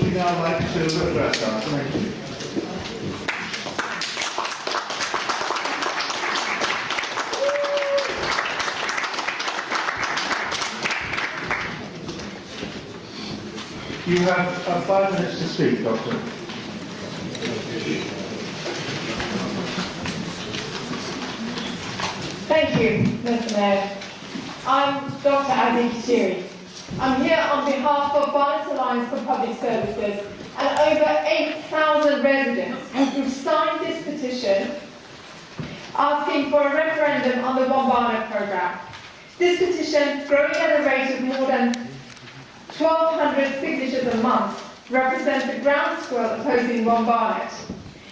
you now like to address us? Thank you. You have 5 minutes to speak, Doctor. Thank you, Mr. Mayor. I'm Dr. Adi Kishiri. I'm here on behalf of Barnet Alliance for Public Services and over 8,000 residents who've signed this petition asking for a referendum on the One Barnet programme. This petition, growing at a rate of more than 1,200 signatures a month, represents a groundswell opposing One Barnet.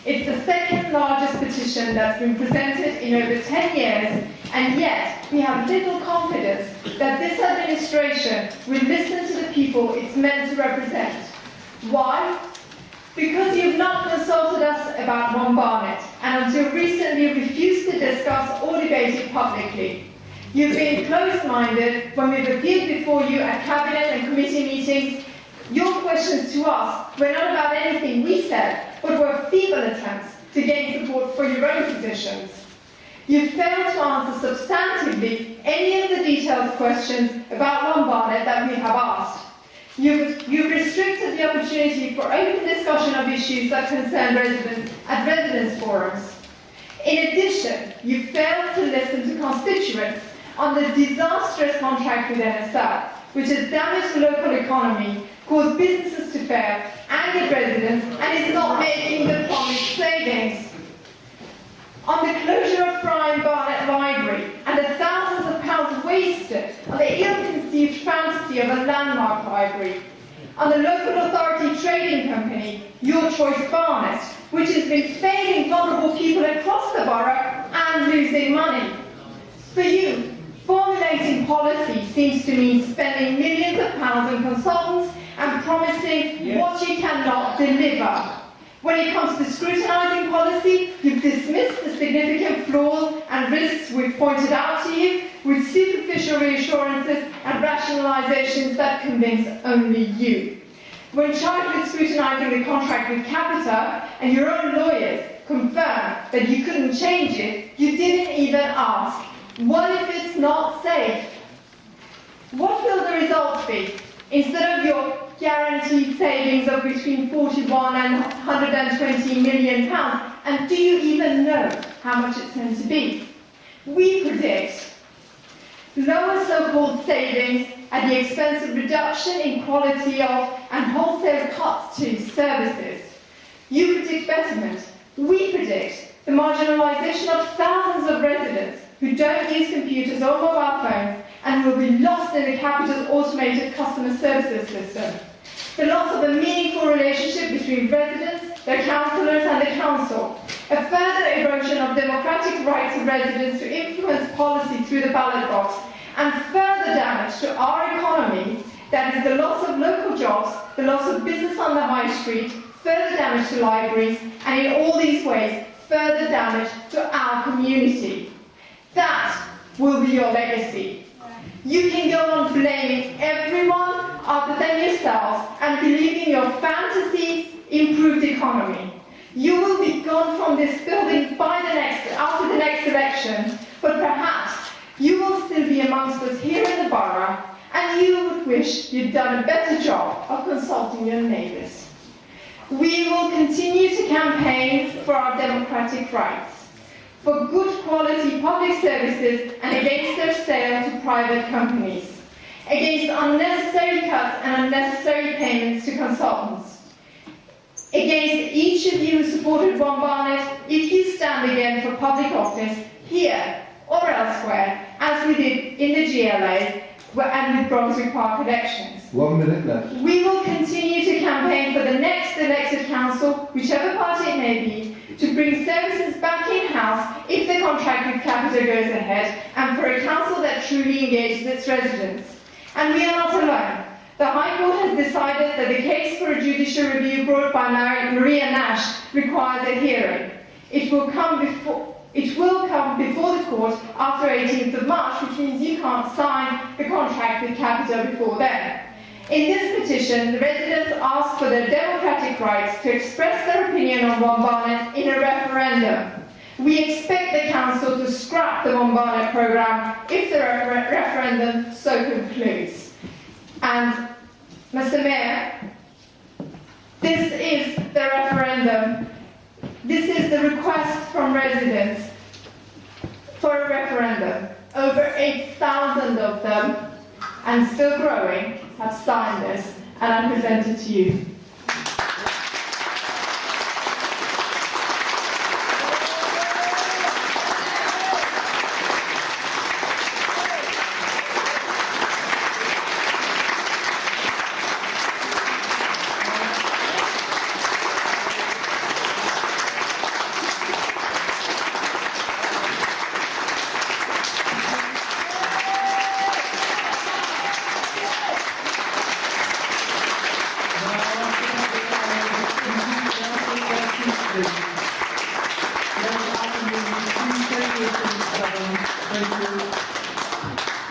It's the second largest petition that's been presented in over 10 years, and yet we have little confidence that this administration will listen to the people it's meant to represent. Why? Because you've not consulted us about One Barnet, and until recently refused to discuss or debate it publicly. You've been closed-minded when we've appeared before you at cabinet and committee meetings. Your questions to us were not about anything we said, but were feeble attempts to gain support for your own positions. You failed to answer substantively any of the detailed questions about One Barnet that we have asked. You've restricted the opportunity for open discussion of issues that concern residents at residence forums. In addition, you failed to listen to constituents on the disastrous contract with NSR, which has damaged the local economy, caused businesses to fail, angered residents, and is not making the promised savings. On the closure of Fry Barnet Library and the thousands of pounds wasted on the ill-conceived fantasy of a landmark library. On the local authority trading company, Your Choice Barnet, which has been failing vulnerable people across the borough and losing money. For you, formulating policy seems to mean spending millions of pounds on consultants and promising what you cannot deliver. When it comes to scrutinising policy, you've dismissed the significant flaws and risks we've pointed out to you with superficial reassurances and rationalisations that convince only you. When charged with scrutinising the contract with Capita and your own lawyers confirmed that you couldn't change it, you didn't even ask, what if it's not safe? What will the results be? Instead of your guaranteed savings of between 41 and 120 million pounds, and do you even know how much it's going to be? We predict lower so-called savings at the expense of reduction in quality of and wholesale cuts to services. You predict betterment. We predict the marginalisation of thousands of residents who don't use computers or mobile phones and will be lost in the capital's automated customer services system. The loss of a meaningful relationship between residents, their councillors and the council. A further erosion of democratic rights of residents to influence policy through the ballot box. And further damage to our economy, that is the loss of local jobs, the loss of business on the high street, further damage to libraries, and in all these ways, further damage to our community. That will be your legacy. You can go on blaming everyone other than yourselves and believing your fantasies improved economy. You will be gone from this building after the next election, but perhaps you will still be amongst us here in the borough, and you would wish you'd done a better job of consulting your neighbours. We will continue to campaign for our democratic rights, for good quality public services and against their sale to private companies, against unnecessary cuts and unnecessary payments to consultants, against each of you who supported One Barnet if you stand again for public office here or elsewhere, as we did in the GLA and with Brunswick Park elections. 1 minute left. We will continue to campaign for the next elected council, whichever party it may be, to bring services back in-house if the contract with Capita goes ahead, and for a council that truly engages its residents. And we are not alone. The High Court has decided that the case for a judicial review brought by Maria Nash requires a hearing. It will come before the court after 18th of March, which means you can't sign the contract with Capita before then. In this petition, the residents ask for their democratic rights to express their opinion on One Barnet in a referendum. We expect the council to scrap the One Barnet programme if the referendum so concludes. And, Mr. Mayor, this is the referendum. This is the request from residents for a referendum. Over 8,000 of them, and still growing, have signed this, and I present it to you.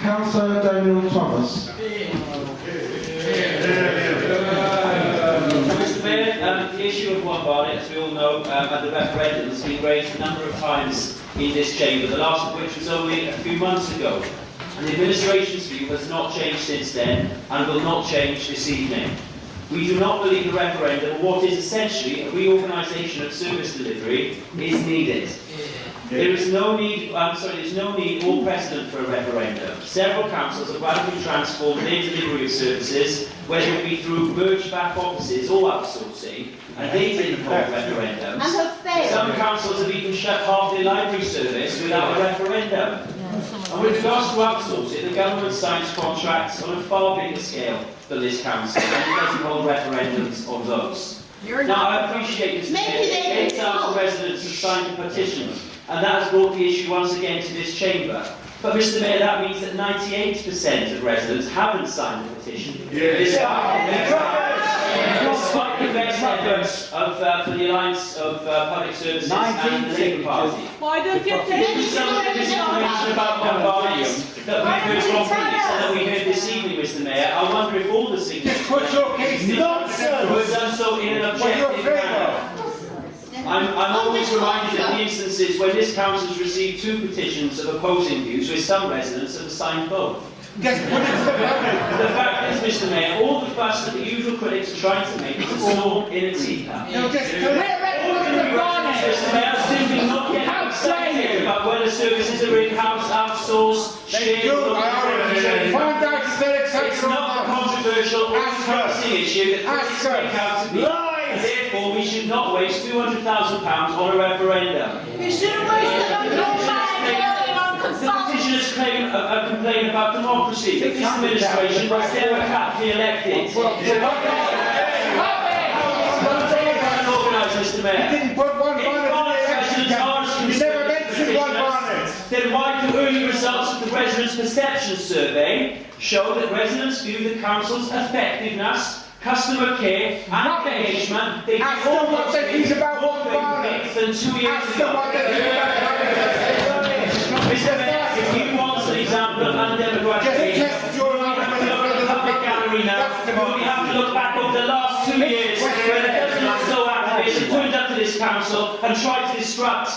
Councillor Daniel Thomas. Mr. Mayor, the issue of One Barnet, as we all know, at the referendum has been raised a number of times in this chamber, the last of which was only a few months ago. And the administration's view has not changed since then and will not change this evening. We do not believe the referendum, or what is essentially a reorganisation of service delivery, is needed. There is no need, there's no need or precedent for a referendum. Several councils have radically transformed their delivery of services, whether it be through merged back offices or outsourcing, and they didn't hold referendums. And have failed. Some councils have even shut half their library service without a referendum. And with regards to outsourcing, the government signs contracts on a far bigger scale than this council, and it doesn't hold referendums on those. Now, I appreciate this. Maybe they 8,000 residents have signed a petition, and that has brought the issue once again to this chamber. But, Mr. Mayor, that means that 98% of residents haven't signed the petition. Despite the best efforts for the Alliance of Public Services and the Labour Party. Why don't you take Some of the disinformation about Bombardium that we heard from critics and that we heard this evening, Mr. Mayor, I wonder if all the signatures were done so in an objective manner. I'm always reminded of the instances when this council has received 2 petitions of opposing views, where some residents have signed both. The fact is, Mr. Mayor, all the fuss that the usual critics are trying to make is a storm in a teacup. Mr. Mayor, simply not getting excited about whether services are in-house, outsourced, shared, or it's not a controversial or controversy issue that critics make out to be. Therefore, we should not waste £200,000 on a referendum. You shouldn't waste it on your man, on The petitioners complain about democracy, that this administration was democratically elected. Organised, Mr. Mayor. You didn't put One Barnet in the election. You never mentioned One Barnet. Then why do early results of the residents' perception survey show that residents view the council's effectiveness, customer care and engagement, they Ask them what they think about One Barnet. than 2 years Ask them ago. what they think about Mr. Mayor, if you want an example of undemocratic behaviour, Just your you have to look at the public gallery now. You have to look back over the last 2 years where the President so activist turned up to this council and tried to disrupt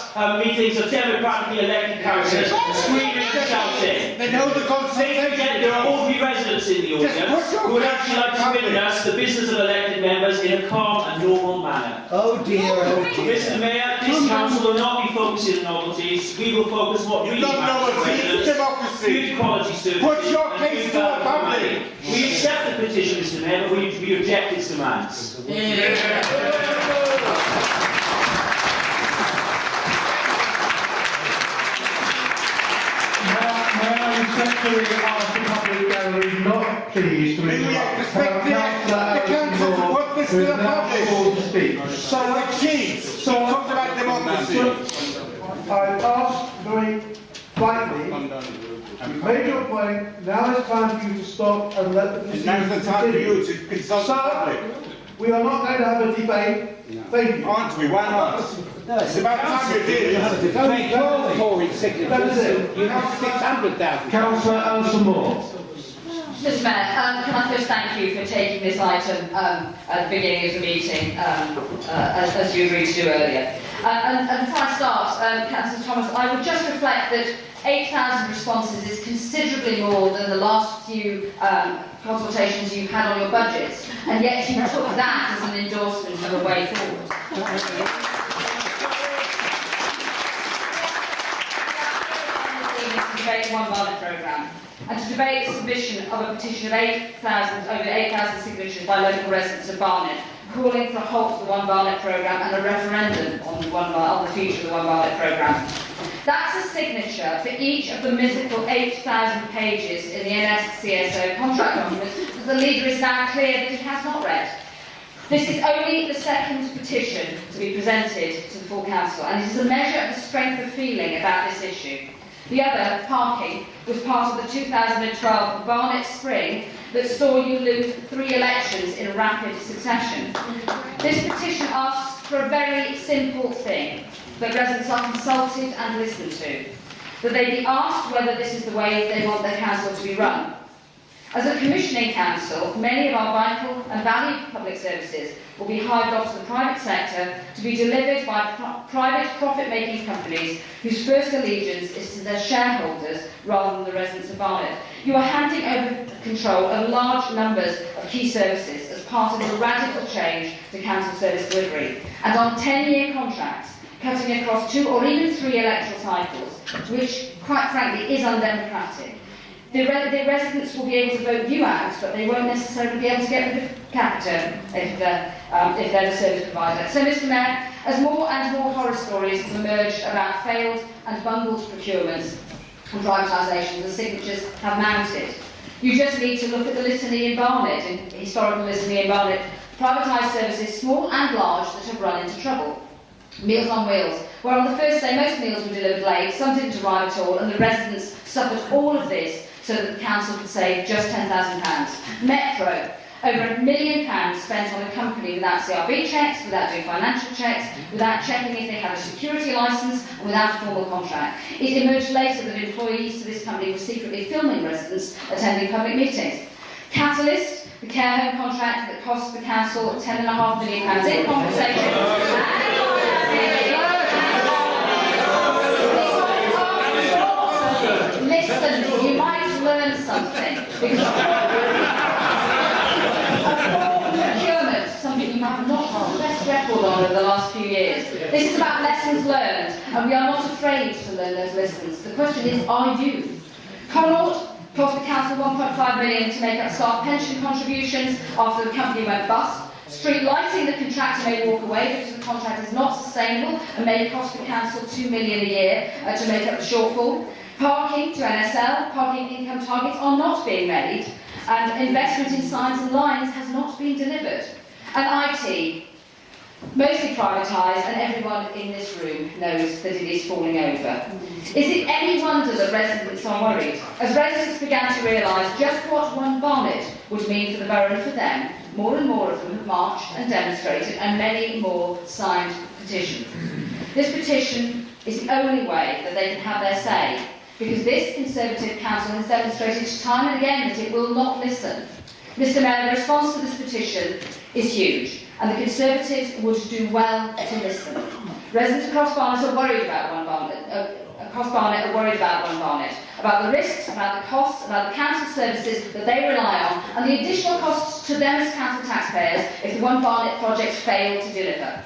meetings of democratically elected councillors, screaming and shouting. They know the They consultation. forget there are ordinary residents in the audience who would actually like to witness the business of elected members in a calm and normal manner. Oh dear, oh dear. Mr. Mayor, this council will not be focusing on novelties. We will focus on what really Not matters to novelties, residents. democracy. Good quality services. Put your and case good to the value for public. money. We accept the petition, Mr. Mayor, but we reject its demands. May I respectfully ask the public gallery not please to interrupt Respect the council to put this to who is the now public. called to speak. So the chiefs, so talk about democracy. I asked very politely, you've made your point, now it's time for you to stop and let the proceedings Now's the time for continue. you to consult the public. We are not going to have a debate. Thank you. Aren't we? Why not? It's about time you did. That is it. You have 600,000. Councillor Alison Moore. Mr Mayor, can I first thank you for taking this item at the beginning of the meeting, as you agreed to do earlier. And before I start, Councillor Thomas, I would just reflect that 8,000 responses is considerably more than the last few consultations you've had on your budgets, and yet you took that as an endorsement of a way forward. To debate the One Barnet programme, and to debate the submission of a petition of over 8,000 signatures by local residents of Barnet, calling for a halt to the One Barnet programme and a referendum on the future of the One Barnet programme. That's a signature for each of the mythical 8,000 pages in the NSCSO contract document that the leader is now clear that he has not read. This is only the second petition to be presented to the full council, and it is a measure of the strength of feeling about this issue. The other, parking, was part of the 2012 Barnet Spring that saw you lose 3 elections in rapid succession. This petition asks for a very simple thing, that residents are consulted and listened to, that they be asked whether this is the way they want their council to be run. As a commissioning council, many of our vital and valued public services will be hived off to the private sector to be delivered by private profit-making companies whose first allegiance is to their shareholders rather than the residents of Barnet. You are handing over control of large numbers of key services as part of a radical change to council service delivery, and on 10-year contracts, cutting across 2 or even 3 electoral cycles, which, quite frankly, is undemocratic. The residents will be able to vote you out, but they won't necessarily be able to get rid of Capita if they're the service provider. So, Mr Mayor, as more and more horror stories have emerged about failed and bungled procurements and privatisations, the signatures have mounted. You just need to look at the litany in Barnet, in historical litany in Barnet, privatised services, small and large, that have run into trouble. Meals on Wheels, where on the first day most meals were delivered late, some didn't arrive at all, and the residents suffered all of this so that the council could save just £10,000. Metro, over £1 million spent on a company without CRB checks, without doing financial checks, without checking if they had a security licence, and without a formal contract. It emerged later that employees to this company were secretly filming residents attending public meetings. Catalyst, the care home contract that cost the council £10.5 million in compensation. Listen, you might learn something, because procurement, something you have not got the best record on over the last few years. This is about lessons learned, and we are not afraid to learn those lessons. The question is, are you? Connaught cost the council £1.5 million to make up staff pension contributions after the company went bust. Street lighting, the contractor may walk away because the contract is not sustainable and may cost the council £2 million a year to make up the shortfall. Parking to NSL, parking income targets are not being made, and investment in signs and lines has not been delivered. And IT, mostly privatised, and everyone in this room knows that it is falling over. Is it any wonder that residents are worried? As residents began to realise just what One Barnet would mean for the borough and for them, more and more of them have marched and demonstrated, and many more signed petitions. This petition is the only way that they can have their say, because this Conservative council has demonstrated time and again that it will not listen. Mr Mayor, the response to this petition is huge, and the Conservatives would do well to listen. Residents across Barnet are worried about One Barnet, about the risks, about the costs, about the council services that they rely on, and the additional costs to them as council taxpayers if the One Barnet project failed to deliver.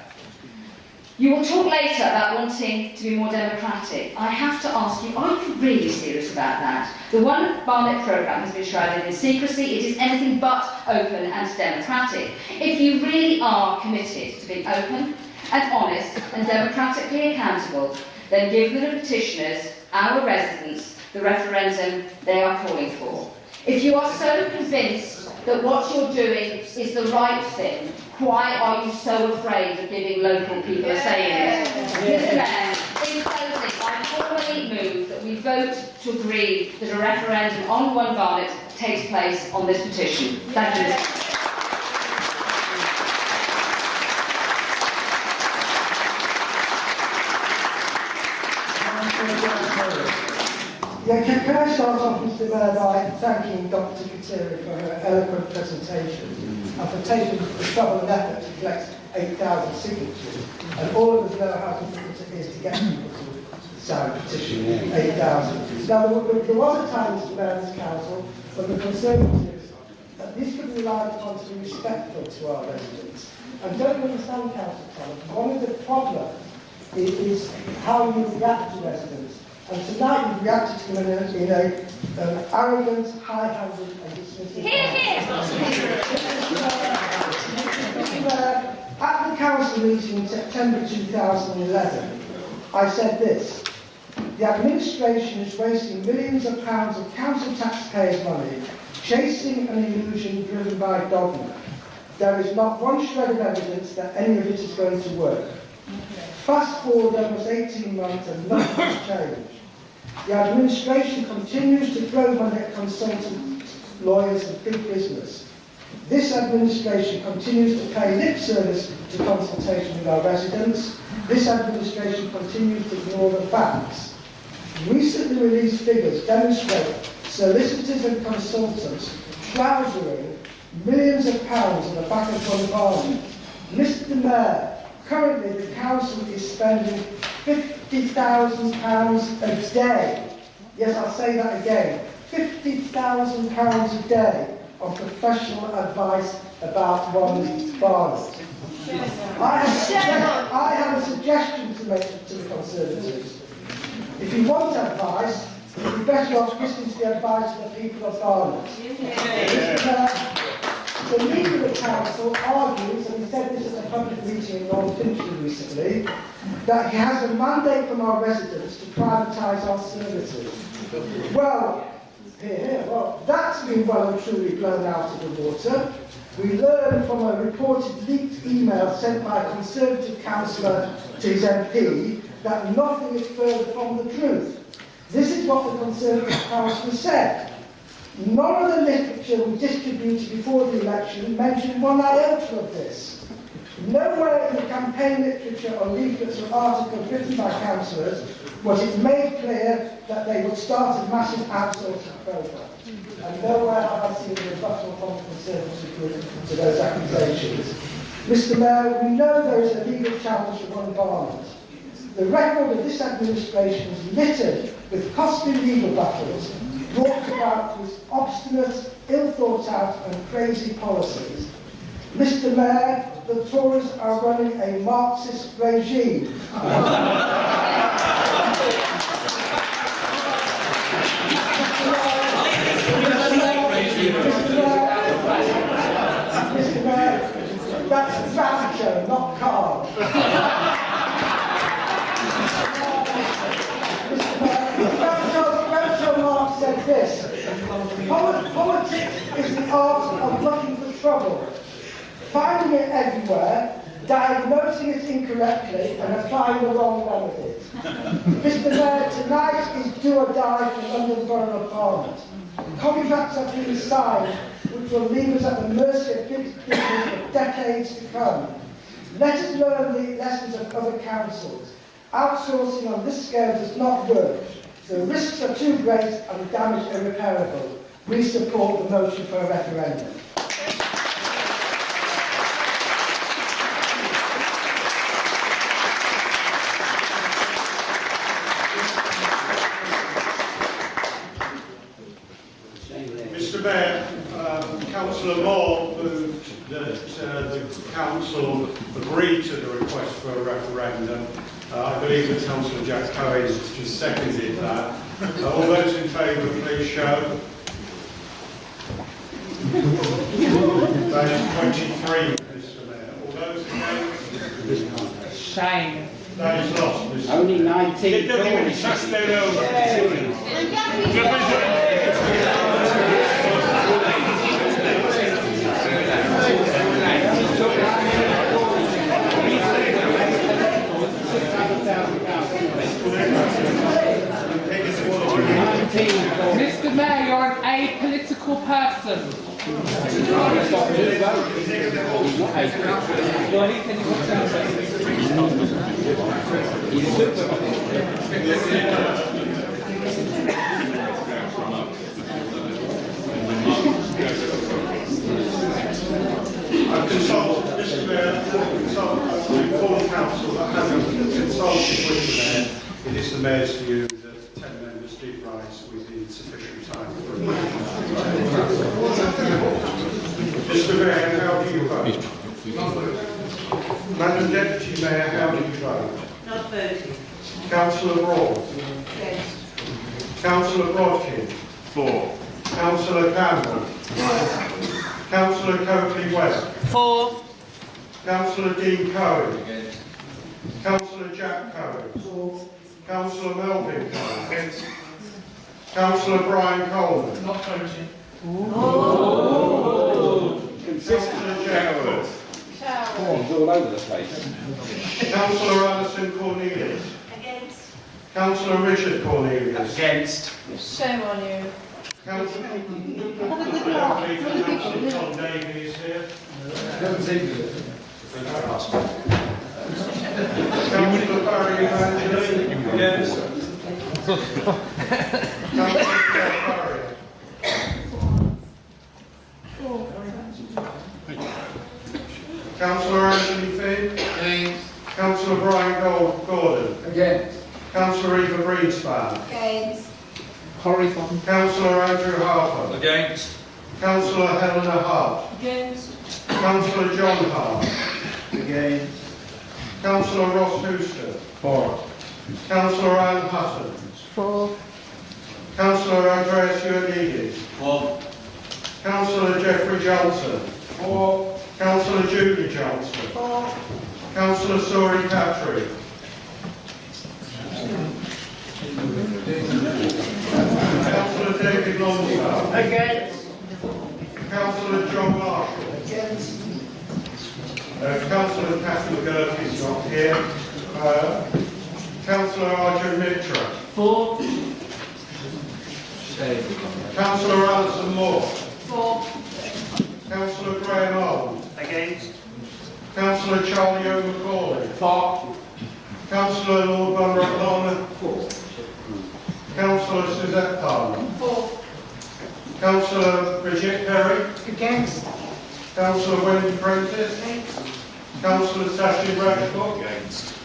You will talk later about wanting to be more democratic. I have to ask you, are you really serious about that? The One Barnet programme has been shrouded in secrecy. It is anything but open and democratic. If you really are committed to being open and honest and democratically accountable, then give the petitioners, our residents, the referendum they are calling for. If you are so convinced that what you're doing is the right thing, why are you so afraid of giving local people a say in it? Mr Mayor, in closing, I formally move that we vote to agree that a referendum on One Barnet takes place on this petition. Thank you, Mr. Yeah, can I start off, Mr. Mayor, by thanking Dr. Kateri for her eloquent presentation and for taking the trouble and effort to collect 8,000 signatures. And all of us know how difficult it is to get people to sign a petition, 8,000. Now, there was a time, Mr. Mayor, in this council when the Conservatives at least could be relied upon to be respectful to our residents. And don't you understand, Councillor Thomas, one of the problems is how you react to residents. And tonight you've reacted to them in an arrogant, high-handed and dismissive manner. At the council meeting in September 2011, I said this: the administration is wasting millions of pounds of council taxpayers' money chasing an illusion driven by dogma. There is not one shred of evidence that any of it is going to work. Fast forward almost 18 months and nothing has changed. The administration continues to throw money at consultants, lawyers and big business. This administration continues to pay lip service to consultation with our residents. This administration continues to ignore the facts. Recently released figures demonstrate solicitors and consultants trousering millions of pounds on the back of one bargain. Mr. Mayor, currently the council is spending £50,000 a day. Yes, I'll say that again. £50,000 a day on professional advice about one Barnet. I have a suggestion to make to the Conservatives. If you want advice, you'd be better off listening to the advice of the people of Barnet. The leader of the council argues, and he said this at a public meeting in North Finchley recently, that he has a mandate from our residents to privatise our services. Well, that's been well and truly blown out of the water. We learned from a reported leaked email sent by a Conservative councillor to his MP that nothing is further from the truth. This is what the Conservative councillor said. None of the literature we distributed before the election mentioned one iota of this. Nowhere in the campaign literature or leaflets or articles written by councillors was it made clear that they would start a massive outsourcing programme. And nowhere have I seen a rebuttal from the Conservative group to those accusations. Mr. Mayor, we know there is a legal challenge for one Barnet. The record of this administration is littered with costly legal battles brought about through obstinate, ill-thought-out and crazy policies. Mr. Mayor, the Tories are running a Marxist regime. Mr. Mayor, that's voucher, not card. Marx said this: politics is the art of looking for trouble, finding it everywhere, diagnosing it incorrectly and applying the wrong remedies. Mr. Mayor, tonight is do or die for London Borough of Barnet. Contracts have been signed which will leave us at the mercy of big business for decades to come. Let us learn the lessons of other councils. Outsourcing on this scale does not work. The risks are too great and the damage irreparable. We support the motion for a referendum. Mr. Mayor, Councillor Moore moved that the council agreed to the request for a referendum. I believe that Councillor Jack Cohen has just seconded that. All those in favour, please show. That is 23, Mr. Mayor. All those against? Shame. That is lost, Mr. Mayor. Only 19. Don't give me passed that over. Mr. Mayor, you're an apolitical person. Mr. Mayor, I inform council that having consulted with the Mayor, it is the Mayor's view that 10 members did rise within sufficient time for a motion. Mr. Mayor, how do you vote? Madam Deputy Mayor, how do you vote? Not voting. Councillor Broad? Against. Councillor Brodkin? For. Councillor Campbell? Councillor Coakley-West? For. Councillor Dean Cohen? Councillor Jack Cohen? Councillor Melvin Cohen? Councillor Brian Coleman? Not voting. Councillor Jack Cook? Ciao. all over the place. Councillor Alison Cornelius? Against. Councillor Richard Cornelius? Against. Shame on you. Councillor I don't believe Councillor Tom Davey is here. Councillor Barry Evangeline? Against. Councillor Claire Barry? Councillor Anthony Finn? Against. Councillor Brian Gordon? Against. Councillor Eva Greenspan? Against. Councillor Andrew Harper? Against. Councillor Helena Hart? Against. Councillor John Hart? Against. Councillor Ross Houston? For. Councillor Anne Hutton? For. Councillor Andreas Ioannidis? For. Councillor Jeffrey Johnson? For. Councillor Julie Johnson? For. Councillor Sori Patrick? Councillor David Longstaff? Against. Councillor John Marshall? Against. Councillor Catherine Girk is not here. Councillor Arjun Mitra? For. Councillor Alison Moore? For. Councillor Graham Arnold? Against. Councillor Charlie O'Macaulay? For. Councillor Lord Bunrath-Lana? Councillor Suzette Palmer? For. Councillor Bridget Perry? Against. Councillor Wendy Prentice? Councillor Sashi Rashford? Against.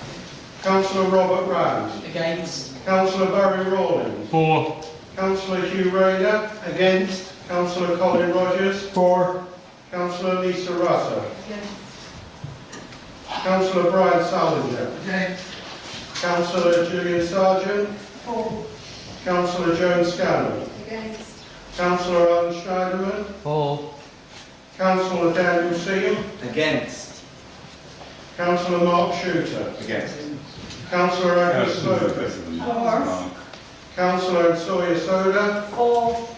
Councillor Robert Rand? Against. Councillor Barry Rawlings? For. Councillor Hugh Rayner? Against. Councillor Colin Rogers? For. Councillor Lisa Russell? Against. Councillor Brian Salinger? Against. Councillor Julian Sargent? For. Councillor Joan Scanlon? Against. Councillor Alan Schneiderman? For. Councillor Daniel Seal? Against. Councillor Mark Shooter? Against. Councillor Agnes Slogan? For. Councillor Sawyer Soda? For.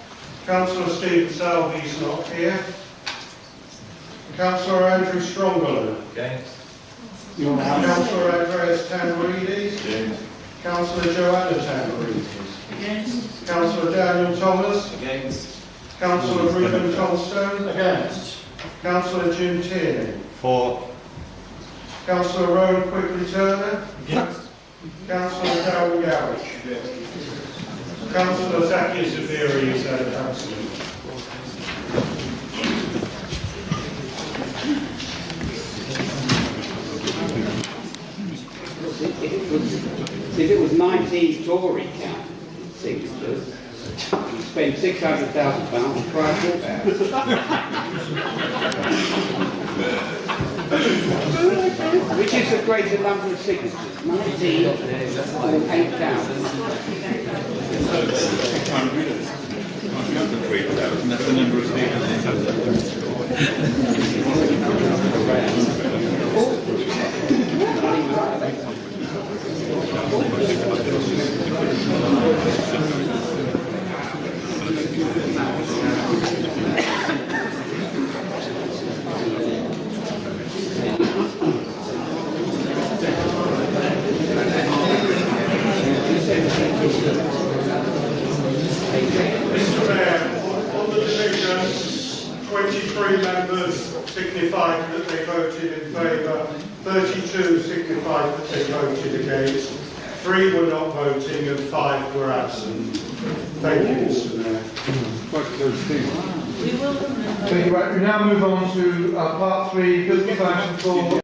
Councillor Stephen Salvy's not here. Councillor Andrew Strongbow? Against. Councillor Andreas Tanveridis? Councillor Joanna Tanveridis? Against. Councillor Daniel Thomas? Against. Councillor Reuben Johnstone? Against. Councillor Jim Tierney? For. Councillor Rowan Quigley Turner? Against. Councillor Darrell Gowich? Councillor Zaki Zaviri is absent. If it was 19 Tory signatures, you'd spend £600,000 on private which is the greater number of signatures? 19 or 8,000? That's the number of Mr. Mayor, on the division, 23 members signified that they voted in favour, 32 signified that they voted against, 3 were not voting and 5 were absent. Thank you, Mr. Mayor. Thank you. Right, we now move on to part 3, business item 4.